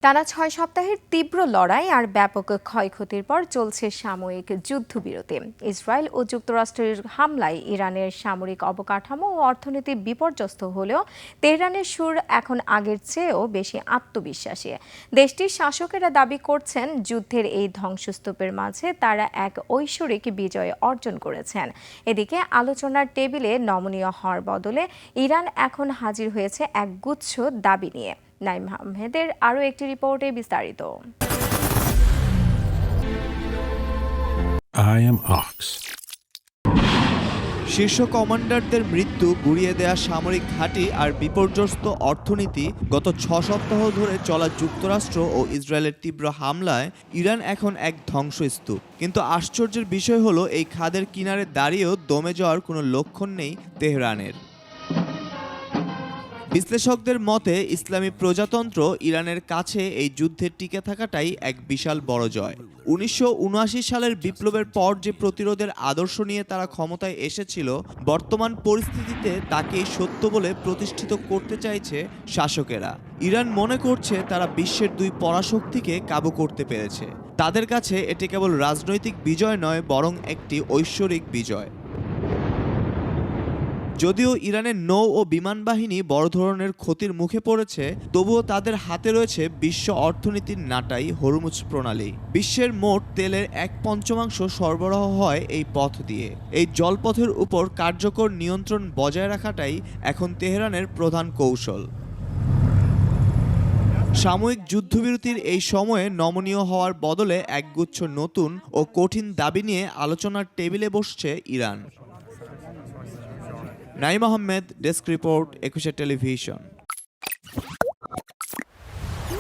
টানা ৬ সপ্তাহের তীব্র লড়াই আর ব্যাপক ক্ষয়ক্ষতির পর চলছে সাময়িক যুদ্ধবিরতি। ইসরায়েল ও যুক্তরাষ্ট্রের হামলায় ইরানের সামরিক অবকাঠামো ও অর্থনীতি বিপর্যস্ত হলেও তেহরানের সুর এখন আগের চেয়েও বেশি আত্মবিশ্বাসী। দেশটির শাসকেরা দাবি করছেন যুদ্ধের এই ধ্বংসস্তূপের মাঝে তারা এক ঐশ্বরিক বিজয় অর্জন করেছেন। এদিকে আলোচনার টেবিলে নমনীয় হওয়ার বদলে ইরান এখন হাজির হয়েছে এক গুচ্ছ দাবি নিয়ে। নাইম আহমেদের আরও একটি রিপোর্টে বিস্তারিত। I am Ox. শীর্ষ কমান্ডারদের মৃত্যু, গুঁড়িয়ে দেয়া সামরিক ঘাঁটি আর বিপর্যস্ত অর্থনীতি, গত ৬ সপ্তাহ ধরে চলা যুক্তরাষ্ট্র ও ইসরায়েলের তীব্র হামলায় ইরান এখন এক ধ্বংসস্তূপ। কিন্তু আশ্চর্যের বিষয় হলো, এই খাদের কিনারে দাঁড়িয়েও দমে যাওয়ার কোনো লক্ষণ নেই তেহরানের। বিশ্লেষকদের মতে ইসলামী প্রজাতন্ত্র ইরানের কাছে এই যুদ্ধে টিকে থাকাটাই এক বিশাল বড় জয়। ১৯৭৯ সালের বিপ্লবের পর যে প্রতিরোধের আদর্শ নিয়ে তারা ক্ষমতায় এসেছিল, বর্তমান পরিস্থিতিতে তাকেই সত্য বলে প্রতিষ্ঠিত করতে চাইছে শাসকেরা। ইরান মনে করছে তারা বিশ্বের দুই পরাশক্তিকে কাবু করতে পেরেছে। তাদের কাছে এটি কেবল রাজনৈতিক বিজয় নয়, বরং একটি ঐশ্বরিক বিজয়। যদিও ইরানের নৌ ও বিমান বাহিনী বড় ধরনের ক্ষতির মুখে পড়েছে, তবুও তাদের হাতে রয়েছে বিশ্ব অর্থনীতির নাটাই হরমুজ প্রণালী। বিশ্বের মোট তেলের ১/৫ সরবরাহ হয় এই পথ দিয়ে। এই জলপথের উপর কার্যকর নিয়ন্ত্রণ বজায় রাখাটাই এখন তেহরানের প্রধান কৌশল। সাময়িক যুদ্ধবিরতির এই সময়ে নমনীয় হওয়ার বদলে একগুচ্ছ নতুন ও কঠিন দাবি নিয়ে আলোচনার টেবিলে বসছে Iran. Naim Ahmed, desk report, ২১ television.